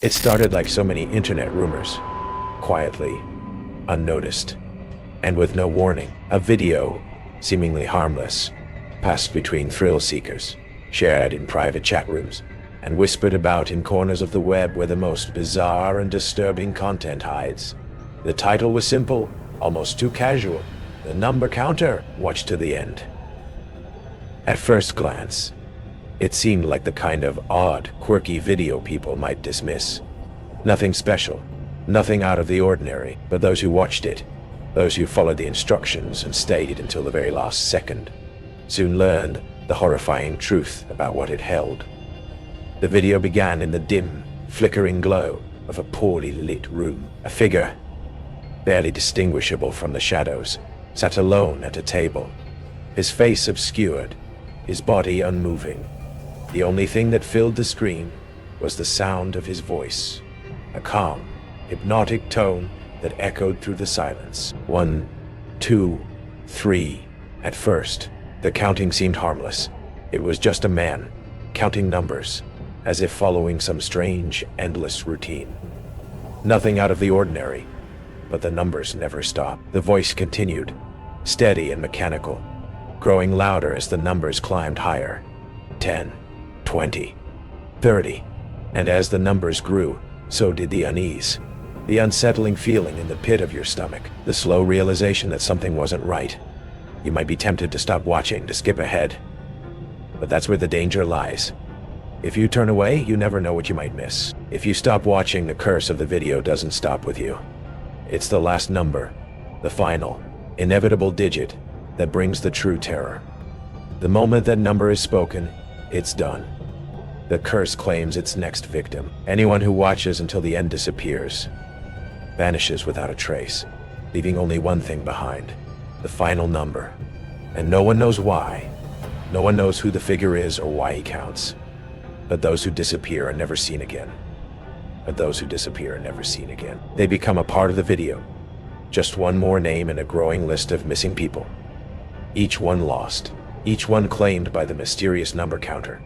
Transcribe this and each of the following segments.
It started like so many internet rumors, quietly, unnoticed, and with no warning. A video, seemingly harmless, passed between thrill seekers, shared in private chat rooms, and whispered about in corners of the web where the most bizarre and disturbing content hides. The title was simple, almost too casual. The number counter, watch to the end. At first glance, it seemed like the kind of odd, quirky video people might dismiss. Nothing special, nothing out of the ordinary, but those who watched it, those who followed the instructions and stayed until the very last second, soon learned the horrifying truth about what it held. The video began in the dim, flickering glow of a poorly lit room. A figure, barely distinguishable from the shadows, sat alone at a table, his face obscured, his body unmoving. The only thing that filled the screen was the sound of his voice, a calm, hypnotic tone that echoed through the silence. 1, 2, 3. At first, the counting seemed harmless. It was just a man, counting numbers, as if following some strange, endless routine. Nothing out of the ordinary, but the numbers never stopped. The voice continued, steady and mechanical, growing louder as the numbers climbed higher. 10, 20, 30, and as the numbers grew, so did the unease, the unsettling feeling in the pit of your stomach, the slow realization that something wasn't right. You might be tempted to stop watching, to skip ahead, but that's where the danger lies. If you turn away, you never know what you might miss. If you stop watching, the curse of the video doesn't stop with you. It's the last number, the final, inevitable digit that brings the true terror. The moment that number is spoken, it's done. The curse claims its next victim. Anyone who watches until the end disappears, vanishes without a trace, leaving only one thing behind, the final number. And no one knows why. No one knows who the figure is or why he counts. But those who disappear are never seen again. They become a part of the video. Just one more name in a growing list of missing people. Each one lost. Each one claimed by the mysterious number counter.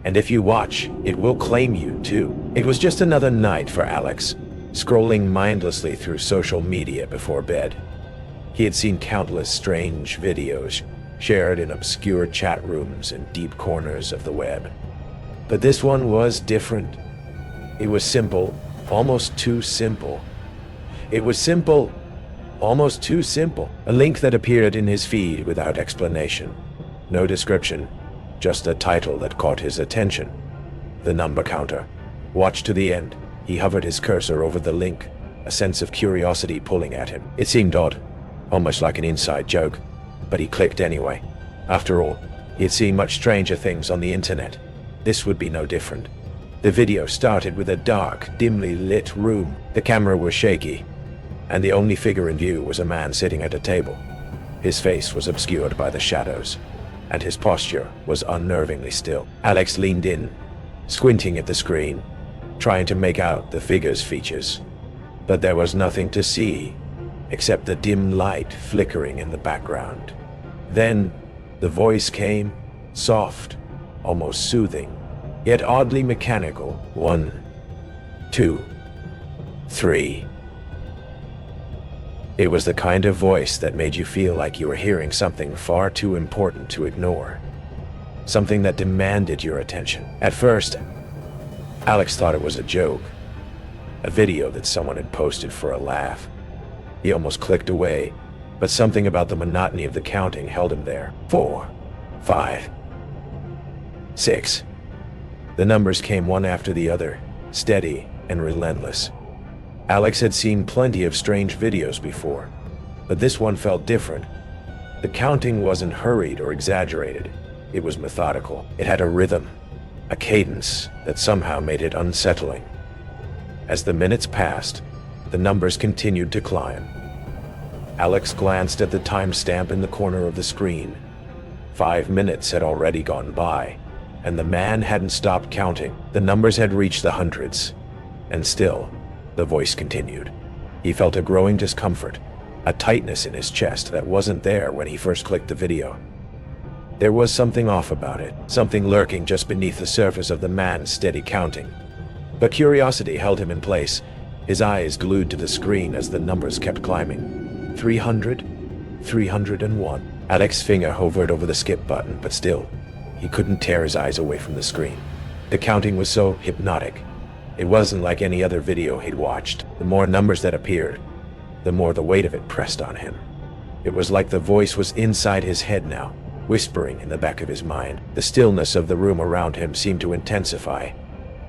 And if you watch, it will claim you too. It was just another night for Alex, scrolling mindlessly through social media before bed. He had seen countless strange videos shared in obscure chat rooms and deep corners of the web. But this one was different. It was simple, almost too simple. A link that appeared in his feed without explanation. No description, just a title that caught his attention. The number counter. Watch to the end. He hovered his cursor over the link, a sense of curiosity pulling at him. It seemed odd, almost like an inside joke, but he clicked anyway. After all, he had seen much stranger things on the internet. This would be no different. The video started with a dark, dimly lit room. The camera was shaky, and the only figure in view was a man sitting at a table. His face was obscured by the shadows, and his posture was unnervingly still. Alex leaned in, squinting at the screen, trying to make out the figure's features. But there was nothing to see, except the dim light flickering in the background. Then, the voice came, soft, almost soothing, yet oddly mechanical. 1, 2, 3. It was the kind of voice that made you feel like you were hearing something far too important to ignore. Something that demanded your attention. At first, Alex thought it was a joke, a video that someone had posted for a laugh. He almost clicked away, but something about the monotony of the counting held him there. 4, 5, 6. The numbers came one after the other, steady and relentless. Alex had seen plenty of strange videos before, but this one felt different. The counting wasn't hurried or exaggerated. It was methodical. It had a rhythm, a cadence that somehow made it unsettling. As the minutes passed, the numbers continued to climb. Alex glanced at the timestamp in the corner of the screen. 5 minutes had already gone by, and the man hadn't stopped counting. The numbers had reached the hundreds, and still, the voice continued. He felt a growing discomfort, a tightness in his chest that wasn't there when he first clicked the video. There was something off about it, something lurking just beneath the surface of the man's steady counting. But curiosity held him in place, his eyes glued to the screen as the numbers kept climbing. 300, 301. Alex's finger hovered over the skip button, but still, he couldn't tear his eyes away from the screen. The counting was so hypnotic. It wasn't like any other video he'd watched. The more numbers that appeared, the more the weight of it pressed on him. It was like the voice was inside his head now, whispering in the back of his mind. The stillness of the room around him seemed to intensify,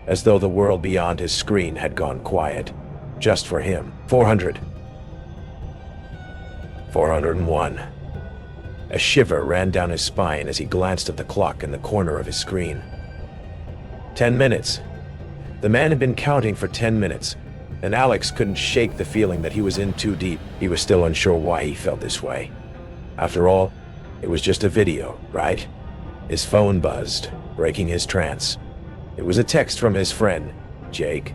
as though the world beyond his screen had gone quiet, just for him. 400. 401. A shiver ran down his spine as he glanced at the clock in the corner of his screen. 10 minutes. The man had been counting for 10 minutes, and Alex couldn't shake the feeling that he was in too deep. He was still unsure why he felt this way. After all, it was just a video, right? His phone buzzed, breaking his trance. It was a text from his friend, Jake.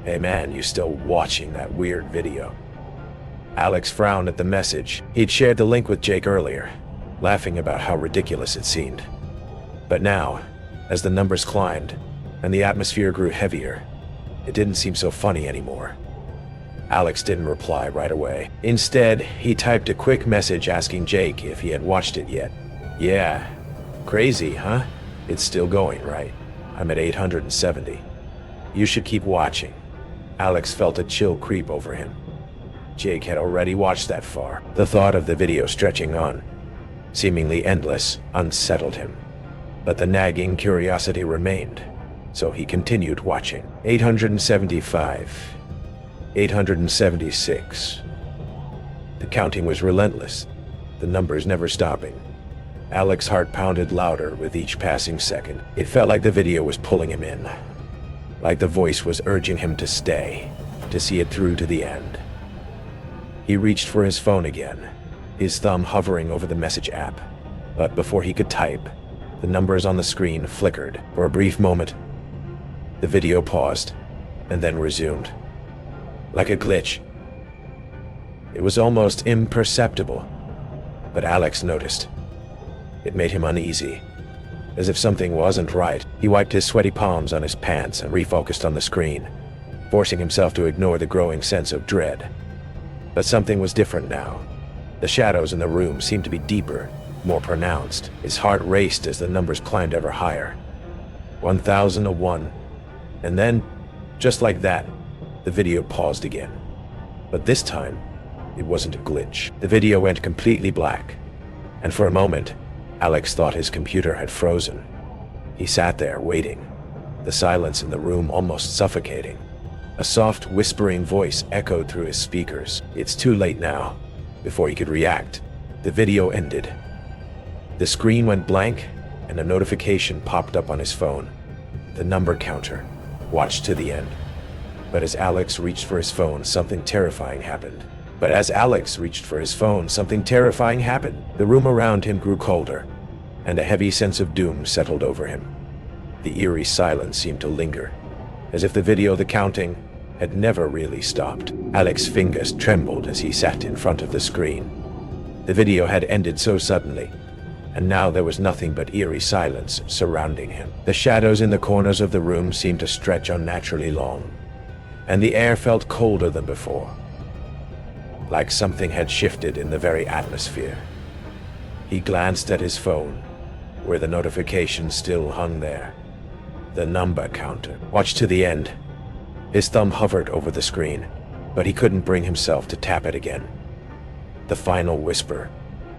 "Hey man, you still watching that weird video?" Alex frowned at the message. He'd shared the link with Jake earlier, laughing about how ridiculous it seemed. But now, as the numbers climbed, and the atmosphere grew heavier, it didn't seem so funny anymore. Alex didn't reply right away. Instead, he typed a quick message asking Jake if he had watched it yet. "Yeah. Crazy, huh? It's still going, right? I'm at 870. You should keep watching." Alex felt a chill creep over him. Jake had already watched that far. The thought of the video stretching on, seemingly endless, unsettled him. But the nagging curiosity remained, so he continued watching. 875. 876. The counting was relentless, the numbers never stopping. Alex's heart pounded louder with each passing second. It felt like the video was pulling him in, like the voice was urging him to stay, to see it through to the end. He reached for his phone again, his thumb hovering over the message app. But before he could type, the numbers on the screen flickered. For a brief moment, the video paused, and then resumed. Like a glitch. It was almost imperceptible, but Alex noticed. It made him uneasy, as if something wasn't right. He wiped his sweaty palms on his pants and refocused on the screen, forcing himself to ignore the growing sense of dread. But something was different now. The shadows in the room seemed to be deeper, more pronounced. His heart raced as the numbers climbed ever higher. 1001. And then, just like that, the video paused again. But this time, it wasn't a glitch. The video went completely black, and for a moment, Alex thought his computer had frozen. He sat there, waiting, the silence in the room almost suffocating. A soft, whispering voice echoed through his speakers. "It's too late now." Before he could react, the video ended. The screen went blank, and a notification popped up on his phone. The number counter. Watch to the end. But as Alex reached for his phone, something terrifying happened. The room around him grew colder, and a heavy sense of doom settled over him. The eerie silence seemed to linger, as if the video, the counting, had never really stopped. Alex's fingers trembled as he sat in front of the screen. The video had ended so suddenly, and now there was nothing but eerie silence surrounding him. The shadows in the corners of the room seemed to stretch unnaturally long, and the air felt colder than before, like something had shifted in the very atmosphere. He glanced at his phone, where the notification still hung there. The number counter. Watch to the end. His thumb hovered over the screen, but he couldn't bring himself to tap it again. The final whisper,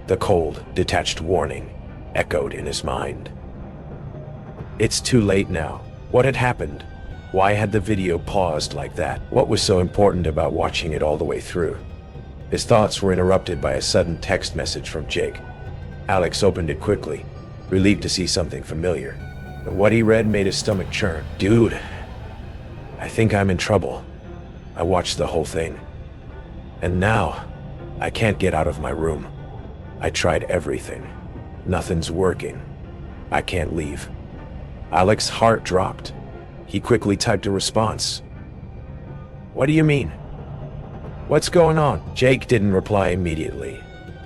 the cold, detached warning, echoed in his mind. It's too late now. What had happened? Why had the video paused like that? What was so important about watching it all the way through? His thoughts were interrupted by a sudden text message from Jake. Alex opened it quickly, relieved to see something familiar. But what he read made his stomach churn. "Dude, I think I'm in trouble. I watched the whole thing. And now, I can't get out of my room. I tried everything. Nothing's working. I can't leave." Alex's heart dropped. He quickly typed a response. "What do you mean? What's going on?" Jake didn't reply immediately,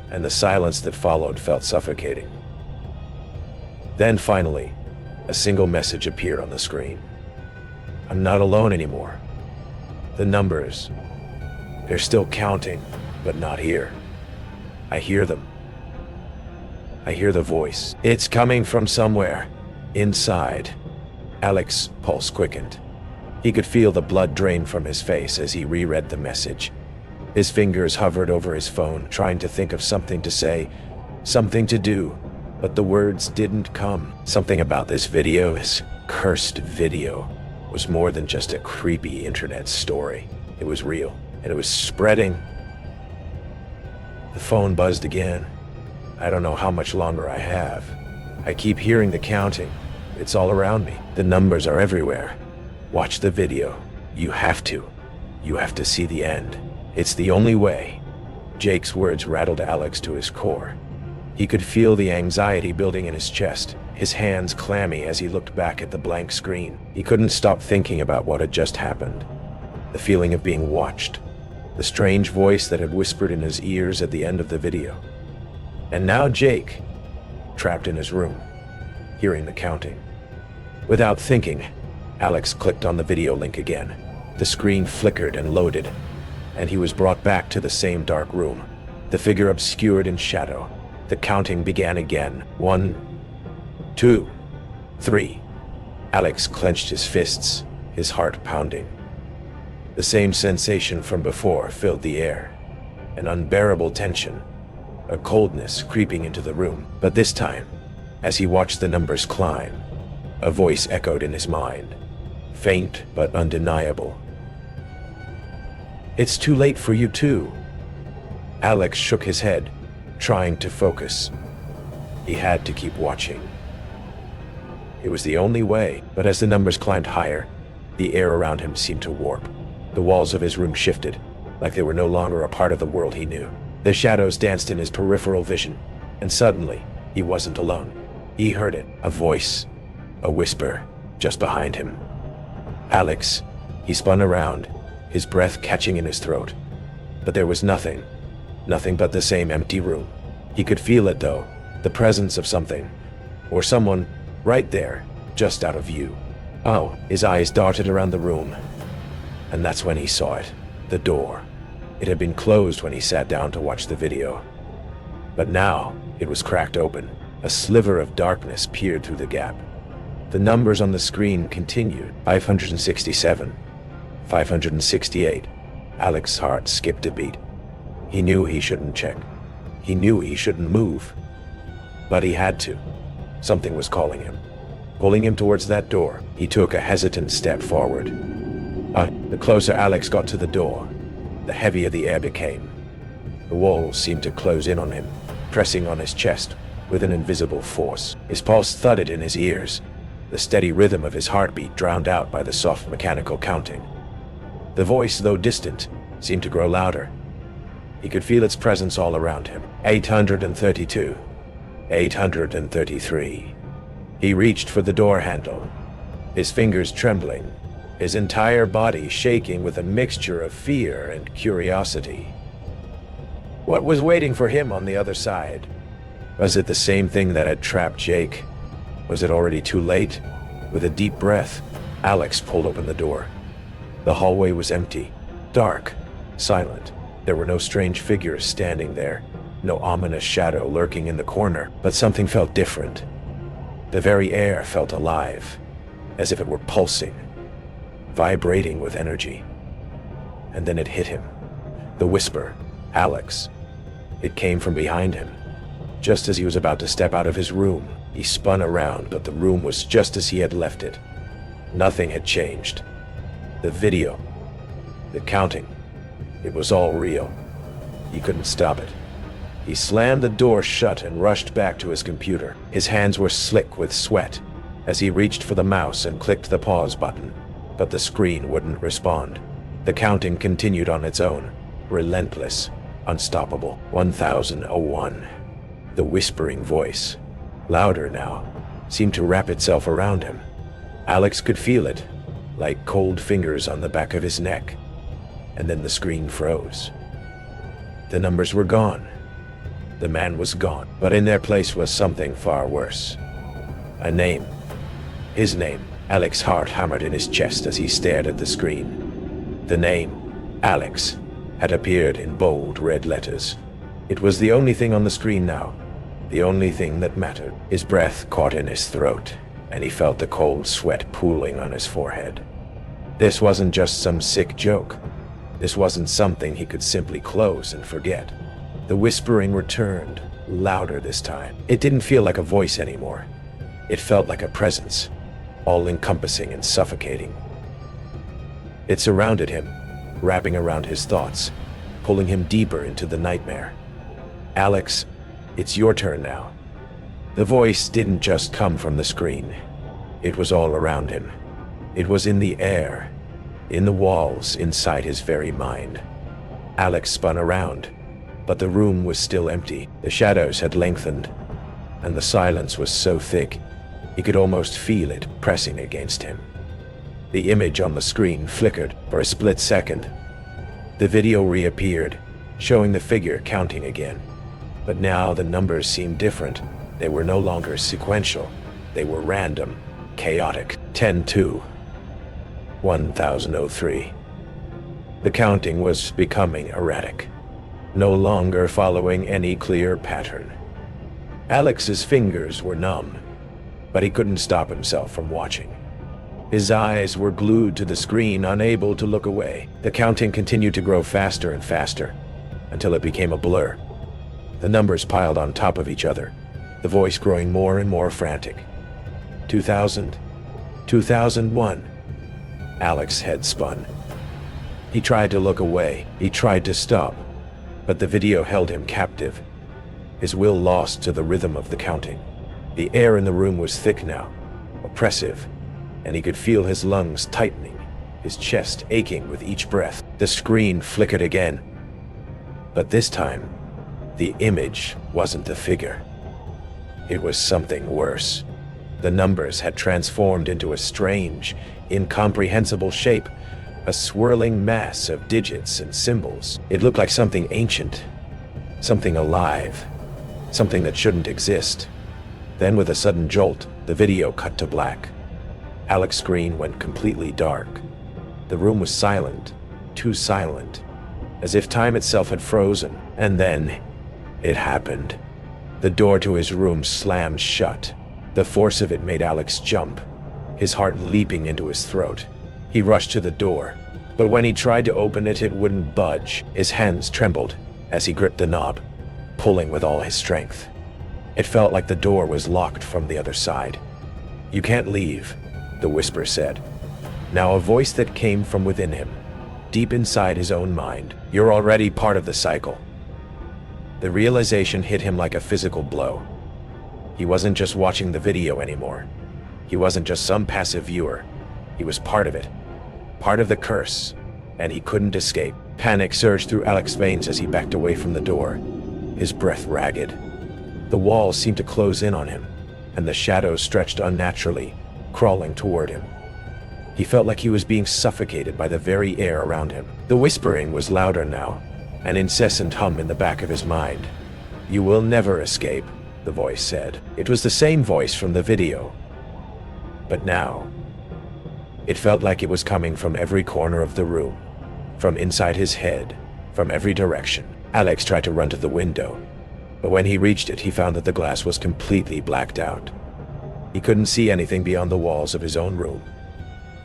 and the silence that followed felt suffocating. Then finally, a single message appeared on the screen. I'm not alone anymore. The numbers, they're still counting, but not here. I hear them. I hear the voice. It's coming from somewhere. Inside. Alex's pulse quickened. He could feel the blood drain from his face as he reread the message. His fingers hovered over his phone, trying to think of something to say, something to do, but the words didn't come. Something about this video, this cursed video, was more than just a creepy internet story. It was real, and it was spreading. The phone buzzed again. I don't know how much longer I have. I keep hearing the counting. It's all around me. The numbers are everywhere. Watch the video. You have to. You have to see the end. It's the only way. Jake's words rattled Alex to his core. He could feel the anxiety building in his chest, his hands clammy as he looked back at the blank screen. He couldn't stop thinking about what had just happened. The feeling of being watched. The strange voice that had whispered in his ears at the end of the video. And now Jake, trapped in his room, hearing the counting. Without thinking, Alex clicked on the video link again. The screen flickered and loaded, and he was brought back to the same dark room, the figure obscured in shadow. The counting began again. 1, 2, 3. Alex clenched his fists, his heart pounding. The same sensation from before filled the air, an unbearable tension, a coldness creeping into the room. But this time, as he watched the numbers climb, a voice echoed in his mind, faint but undeniable. It's too late for you too. Alex shook his head, trying to focus. He had to keep watching. It was the only way, but as the numbers climbed higher, the air around him seemed to warp. The walls of his room shifted, like they were no longer a part of the world he knew. The shadows danced in his peripheral vision, and suddenly, he wasn't alone. He heard it, a voice, a whisper, just behind him. Alex. He spun around, his breath catching in his throat. But there was nothing but the same empty room. He could feel it though, the presence of something, or someone, right there, just out of view. Oh, his eyes darted around the room, and that's when he saw it, the door. It had been closed when he sat down to watch the video. But now, it was cracked open. A sliver of darkness peered through the gap. The numbers on the screen continued. 567. 568. Alex's heart skipped a beat. He knew he shouldn't check. He knew he shouldn't move. But he had to. Something was calling him. Pulling him towards that door. He took a hesitant step forward. The closer Alex got to the door, the heavier the air became. The walls seemed to close in on him, pressing on his chest with an invisible force. His pulse thudded in his ears, the steady rhythm of his heartbeat drowned out by the soft mechanical counting. The voice, though distant, seemed to grow louder. He could feel its presence all around him. 832. 833. He reached for the door handle, his fingers trembling, his entire body shaking with a mixture of fear and curiosity. What was waiting for him on the other side? Was it the same thing that had trapped Jake? Was it already too late? With a deep breath, Alex pulled open the door. The hallway was empty, dark, silent. There were no strange figures standing there, no ominous shadow lurking in the corner, but something felt different. The very air felt alive, as if it were pulsing, vibrating with energy. And then it hit him. The whisper, Alex. It came from behind him. Just as he was about to step out of his room, he spun around, but the room was just as he had left it. Nothing had changed. The video, the counting, it was all real. He couldn't stop it. He slammed the door shut and rushed back to his computer. His hands were slick with sweat as he reached for the mouse and clicked the pause button. But the screen wouldn't respond. The counting continued on its own, relentless, unstoppable. 1001. The whispering voice, louder now, seemed to wrap itself around him. Alex could feel it, like cold fingers on the back of his neck. And then the screen froze. The numbers were gone. The man was gone, but in their place was something far worse. A name. His name, Alex's heart hammered in his chest as he stared at the screen. The name, Alex, had appeared in bold red letters. It was the only thing on the screen now, the only thing that mattered. His breath caught in his throat, and he felt the cold sweat pooling on his forehead. This wasn't just some sick joke. This wasn't something he could simply close and forget. The whispering returned, louder this time. It didn't feel like a voice anymore. It felt like a presence, all-encompassing and suffocating. It surrounded him, wrapping around his thoughts, pulling him deeper into the nightmare. Alex, it's your turn now. The voice didn't just come from the screen. It was all around him. It was in the air, in the walls, inside his very mind. Alex spun around, but the room was still empty. The shadows had lengthened, and the silence was so thick, he could almost feel it pressing against him. The image on the screen flickered for a split second. The video reappeared, showing the figure counting again. But now the numbers seemed different. They were no longer sequential. They were random, chaotic. 10-2. 1003. The counting was becoming erratic, no longer following any clear pattern. Alex's fingers were numb, but he couldn't stop himself from watching. His eyes were glued to the screen, unable to look away. The counting continued to grow faster and faster, until it became a blur. The numbers piled on top of each other, the voice growing more and more frantic. 2000, 2001. Alex's head spun. He tried to look away. He tried to stop, but the video held him captive. His will lost to the rhythm of the counting. The air in the room was thick now, oppressive, and he could feel his lungs tightening, his chest aching with each breath. The screen flickered again, but this time, the image wasn't the figure. It was something worse. The numbers had transformed into a strange, incomprehensible shape, a swirling mass of digits and symbols. It looked like something ancient, something alive, something that shouldn't exist. Then with a sudden jolt, the video cut to black. Alex's screen went completely dark. The room was silent, too silent, as if time itself had frozen. And then, it happened. The door to his room slammed shut. The force of it made Alex jump, his heart leaping into his throat. He rushed to the door, but when he tried to open it, it wouldn't budge. His hands trembled as he gripped the knob, pulling with all his strength. It felt like the door was locked from the other side. "You can't leave," the whisper said. Now a voice that came from within him, deep inside his own mind. "You're already part of the cycle." The realization hit him like a physical blow. He wasn't just watching the video anymore. He wasn't just some passive viewer. He was part of it, part of the curse, and he couldn't escape. Panic surged through Alex's veins as he backed away from the door, his breath ragged. The walls seemed to close in on him, and the shadows stretched unnaturally, crawling toward him. He felt like he was being suffocated by the very air around him. The whispering was louder now, an incessant hum in the back of his mind. "You will never escape," the voice said. It was the same voice from the video, but now, it felt like it was coming from every corner of the room, from inside his head, from every direction. Alex tried to run to the window, but when he reached it, he found that the glass was completely blacked out. He couldn't see anything beyond the walls of his own room,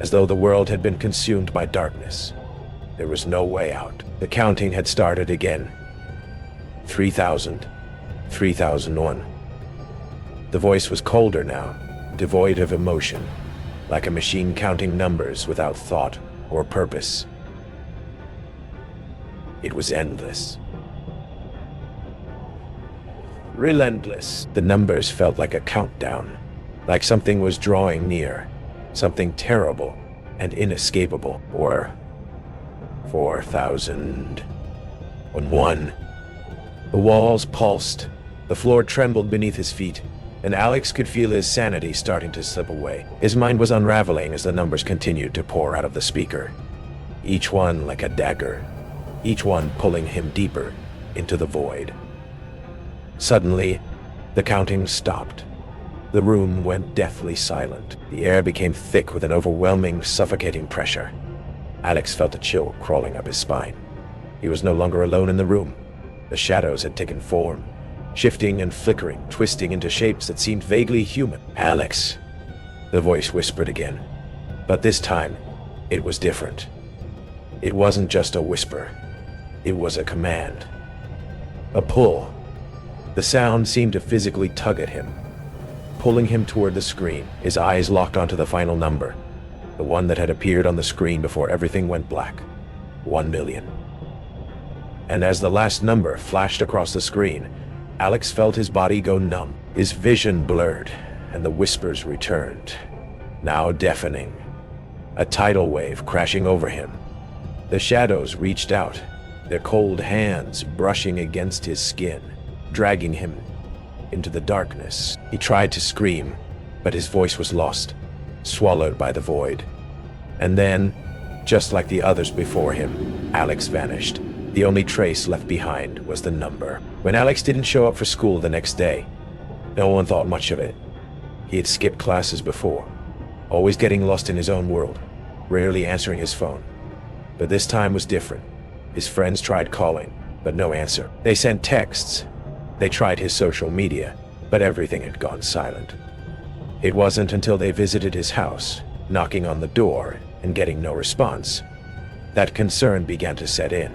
as though the world had been consumed by darkness. There was no way out. The counting had started again. 3000, 3001. The voice was colder now, devoid of emotion, like a machine counting numbers without thought or purpose. It was endless. Relentless. The numbers felt like a countdown, like something was drawing near, something terrible and inescapable. 4001. The walls pulsed, the floor trembled beneath his feet, and Alex could feel his sanity starting to slip away. His mind was unraveling as the numbers continued to pour out of the speaker, each one like a dagger, each one pulling him deeper into the void. Suddenly, the counting stopped. The room went deathly silent. The air became thick with an overwhelming, suffocating pressure. Alex felt a chill crawling up his spine. He was no longer alone in the room. The shadows had taken form, shifting and flickering, twisting into shapes that seemed vaguely human. "Alex," the voice whispered again. But this time, it was different. It wasn't just a whisper. It was a command. A pull. The sound seemed to physically tug at him, pulling him toward the screen. His eyes locked onto the final number, the one that had appeared on the screen before everything went black. 1 million. And as the last number flashed across the screen, Alex felt his body go numb. His vision blurred, and the whispers returned, now deafening. A tidal wave crashing over him. The shadows reached out, their cold hands brushing against his skin, dragging him into the darkness. He tried to scream, but his voice was lost, swallowed by the void. And then, just like the others before him, Alex vanished. The only trace left behind was the number. When Alex didn't show up for school the next day, no one thought much of it. He had skipped classes before, always getting lost in his own world, rarely answering his phone. But this time was different. His friends tried calling, but no answer. They sent texts. They tried his social media, but everything had gone silent. It wasn't until they visited his house, knocking on the door and getting no response, that concern began to set in.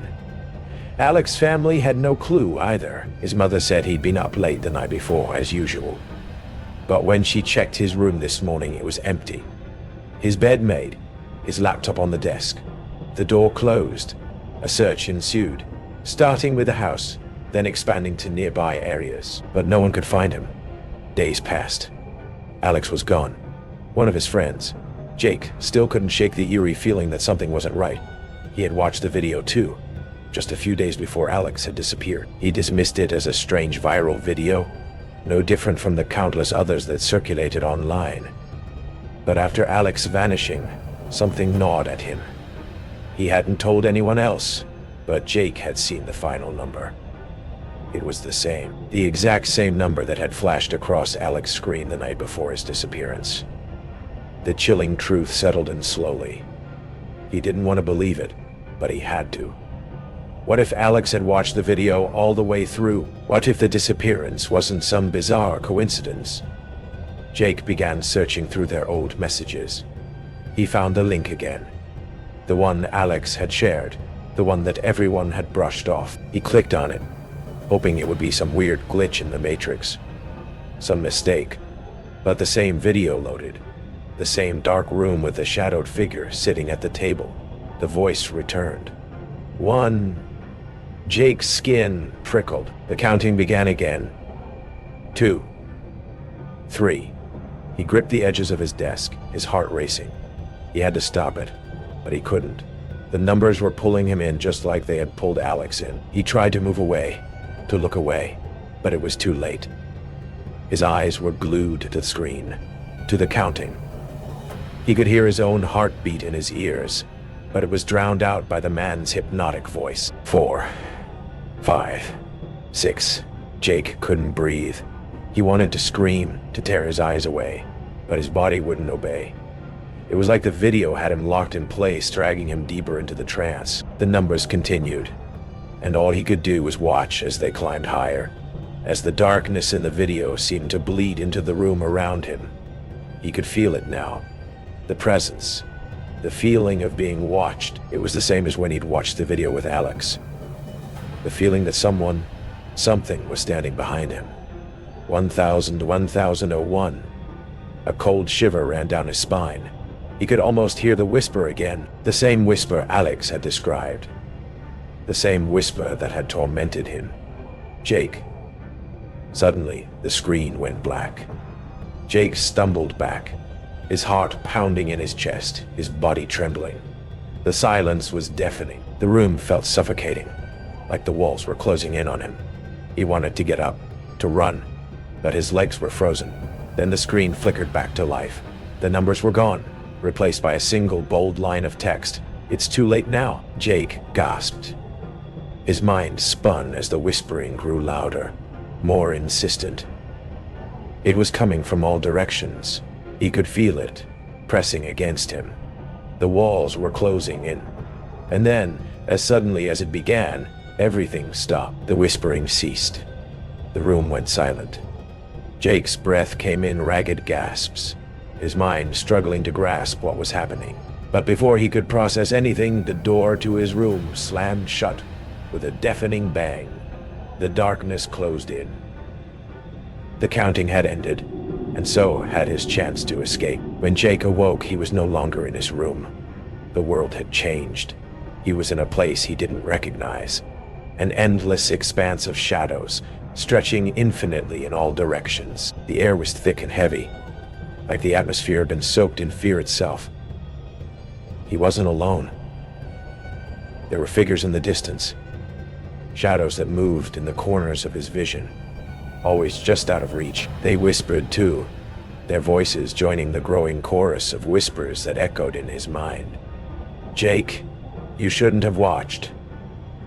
Alex's family had no clue either. His mother said he'd been up late the night before, as usual. But when she checked his room this morning, it was empty. His bed made, his laptop on the desk. The door closed. A search ensued, starting with the house, then expanding to nearby areas. But no one could find him. Days passed. Alex was gone. One of his friends, Jake, still couldn't shake the eerie feeling that something wasn't right. He had watched the video too, just a few days before Alex had disappeared. He dismissed it as a strange viral video, no different from the countless others that circulated online. But after Alex vanishing, something gnawed at him. He hadn't told anyone else, but Jake had seen the final number. It was the exact same number that had flashed across Alex's screen the night before his disappearance. The chilling truth settled in slowly. He didn't want to believe it, but he had to. What if Alex had watched the video all the way through? What if the disappearance wasn't some bizarre coincidence? Jake began searching through their old messages. He found the link again. The one Alex had shared, the one that everyone had brushed off. He clicked on it, hoping it would be some weird glitch in the Matrix, some mistake. But the same video loaded, the same dark room with the shadowed figure sitting at the table. The voice returned. 1. Jake's skin prickled. The counting began again. 2. 3. He gripped the edges of his desk, his heart racing. He had to stop it, but he couldn't. The numbers were pulling him in just like they had pulled Alex in. He tried to move away, to look away, but it was too late. His eyes were glued to the screen, to the counting. He could hear his own heartbeat in his ears, but it was drowned out by the man's hypnotic voice. 4, 5, 6. Jake couldn't breathe. He wanted to scream, to tear his eyes away, but his body wouldn't obey. It was like the video had him locked in place, dragging him deeper into the trance. The numbers continued, and all he could do was watch as they climbed higher, as the darkness in the video seemed to bleed into the room around him. He could feel it now. The presence, the feeling of being watched. It was the same as when he'd watched the video with Alex. The feeling that something was standing behind him. 1001. A cold shiver ran down his spine. He could almost hear the whisper again, the same whisper Alex had described. The same whisper that had tormented him. Jake. Suddenly, the screen went black. Jake stumbled back, his heart pounding in his chest, his body trembling. The silence was deafening. The room felt suffocating, like the walls were closing in on him. He wanted to get up, to run, but his legs were frozen. Then the screen flickered back to life. The numbers were gone, replaced by a single bold line of text. "It's too late now," Jake gasped. His mind spun as the whispering grew louder, more insistent. It was coming from all directions. He could feel it, pressing against him. The walls were closing in. And then, as suddenly as it began, everything stopped. The whispering ceased. The room went silent. Jake's breath came in ragged gasps, his mind struggling to grasp what was happening. But before he could process anything, the door to his room slammed shut with a deafening bang. The darkness closed in. The counting had ended, and so had his chance to escape. When Jake awoke, he was no longer in his room. The world had changed. He was in a place he didn't recognize. An endless expanse of shadows, stretching infinitely in all directions. The air was thick and heavy, like the atmosphere had been soaked in fear itself. He wasn't alone. There were figures in the distance, shadows that moved in the corners of his vision, always just out of reach. They whispered too, their voices joining the growing chorus of whispers that echoed in his mind. Jake, you shouldn't have watched.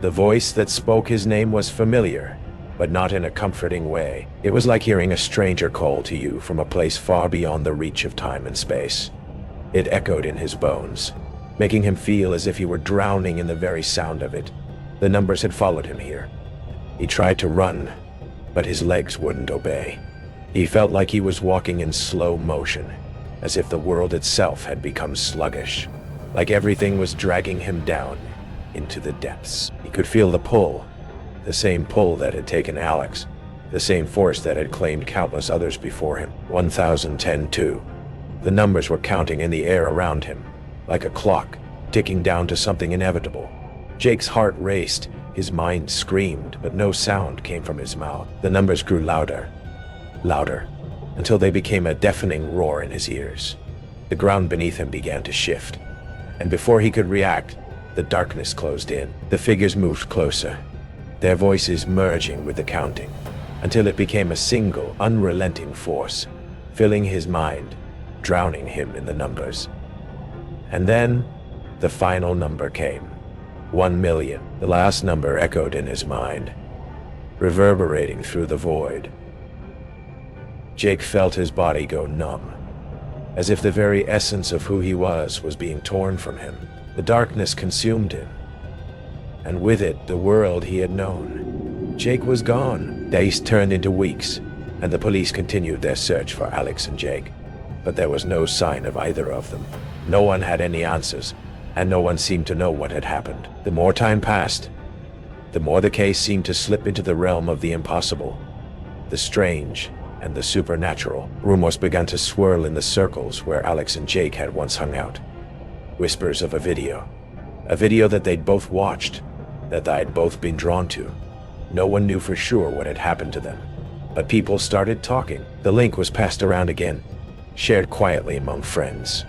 The voice that spoke his name was familiar, but not in a comforting way. It was like hearing a stranger call to you from a place far beyond the reach of time and space. It echoed in his bones, making him feel as if he were drowning in the very sound of it. The numbers had followed him here. He tried to run, but his legs wouldn't obey. He felt like he was walking in slow motion, as if the world itself had become sluggish, like everything was dragging him down into the depths. He could feel the pull, the same pull that had taken Alex, the same force that had claimed countless others before him. 1010-2. The numbers were counting in the air around him, like a clock, ticking down to something inevitable. Jake's heart raced, his mind screamed, but no sound came from his mouth. The numbers grew louder, louder, until they became a deafening roar in his ears. The ground beneath him began to shift, and before he could react, the darkness closed in. The figures moved closer, their voices merging with the counting, until it became a single, unrelenting force, filling his mind, drowning him in the numbers. And then, the final number came. 1 million. The last number echoed in his mind, reverberating through the void. Jake felt his body go numb, as if the very essence of who he was being torn from him. The darkness consumed him, and with it, the world he had known. Jake was gone. Days turned into weeks, and the police continued their search for Alex and Jake. But there was no sign of either of them. No one had any answers, and no one seemed to know what had happened. The more time passed, the more the case seemed to slip into the realm of the impossible, the strange, and the supernatural. Rumors began to swirl in the circles where Alex and Jake had once hung out. Whispers of a video that they'd both watched, that they'd both been drawn to. No one knew for sure what had happened to them, but people started talking. The link was passed around again, shared quietly among friends.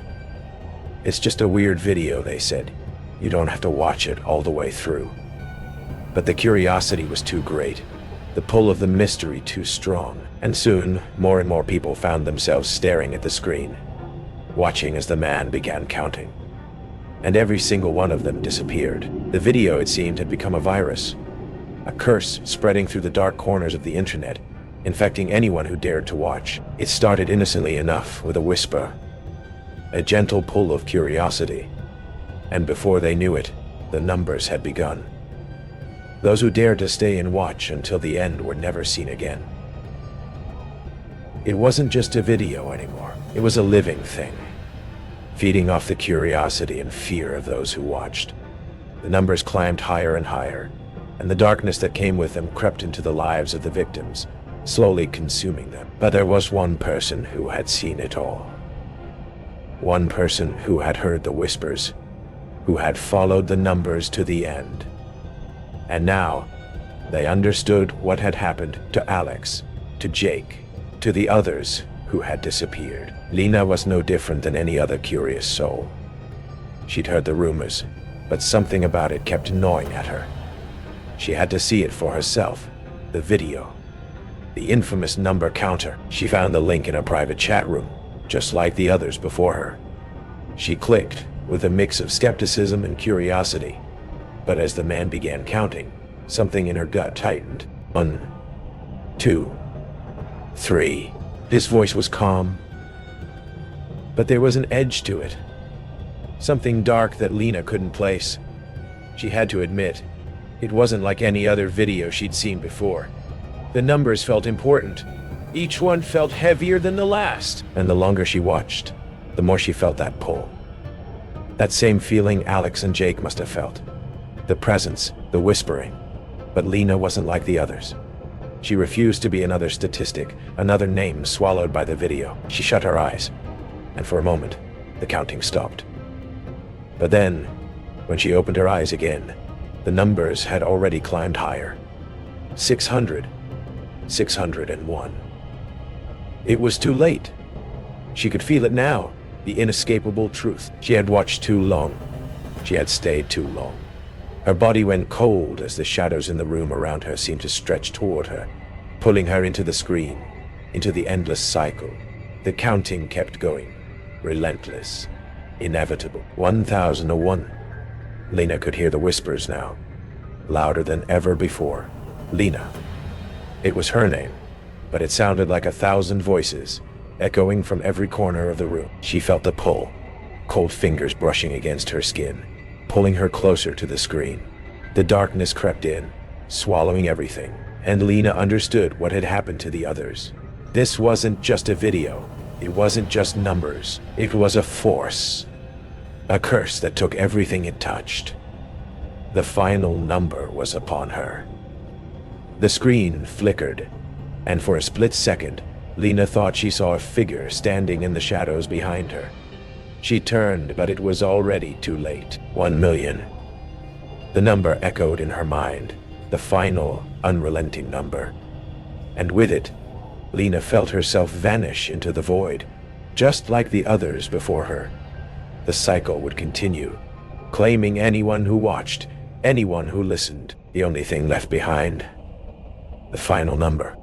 It's just a weird video, they said. You don't have to watch it all the way through. But the curiosity was too great, the pull of the mystery too strong, and soon more and more people found themselves staring at the screen, watching as the man began counting. And every single one of them disappeared. The video, it seemed, had become a virus, a curse spreading through the dark corners of the internet, infecting anyone who dared to watch. It started innocently enough with a whisper, a gentle pull of curiosity, and before they knew it, the numbers had begun. Those who dared to stay and watch until the end were never seen again. It wasn't just a video anymore. It was a living thing, feeding off the curiosity and fear of those who watched. The numbers climbed higher and higher, and the darkness that came with them crept into the lives of the victims, slowly consuming them. But there was one person who had seen it all. One person who had heard the whispers, who had followed the numbers to the end. And now, they understood what had happened to Alex, to Jake, to the others who had disappeared. Lena was no different than any other curious soul. She'd heard the rumors, but something about it kept gnawing at her. She had to see it for herself, the video, the infamous number counter. She found the link in a private chat room, just like the others before her. She clicked with a mix of skepticism and curiosity, but as the man began counting, something in her gut tightened. 1, 2, 3. His voice was calm, but there was an edge to it. Something dark that Lena couldn't place. She had to admit, it wasn't like any other video she'd seen before. The numbers felt important. Each one felt heavier than the last. And the longer she watched, the more she felt that pull. That same feeling Alex and Jake must have felt. The presence, the whispering. But Lena wasn't like the others. She refused to be another statistic, another name swallowed by the video. She shut her eyes, and for a moment, the counting stopped. But then, when she opened her eyes again, the numbers had already climbed higher. 600, 601. It was too late. She could feel it now, the inescapable truth. She had watched too long. She had stayed too long. Her body went cold as the shadows in the room around her seemed to stretch toward her, pulling her into the screen, into the endless cycle. The counting kept going, relentless, inevitable. 1001. Lena could hear the whispers now, louder than ever before. Lena. It was her name, but it sounded like 1,000 voices, echoing from every corner of the room. She felt the pull, cold fingers brushing against her skin, pulling her closer to the screen. The darkness crept in, swallowing everything, and Lena understood what had happened to the others. This wasn't just a video. It wasn't just numbers. It was a force. A curse that took everything it touched. The final number was upon her. The screen flickered, and for a split second, Lena thought she saw a figure standing in the shadows behind her. She turned, but it was already too late. 1,000,000. The number echoed in her mind, the final, unrelenting number. And with it, Lena felt herself vanish into the void, just like the others before her. The cycle would continue, claiming anyone who watched, anyone who listened. The only thing left behind, the final number.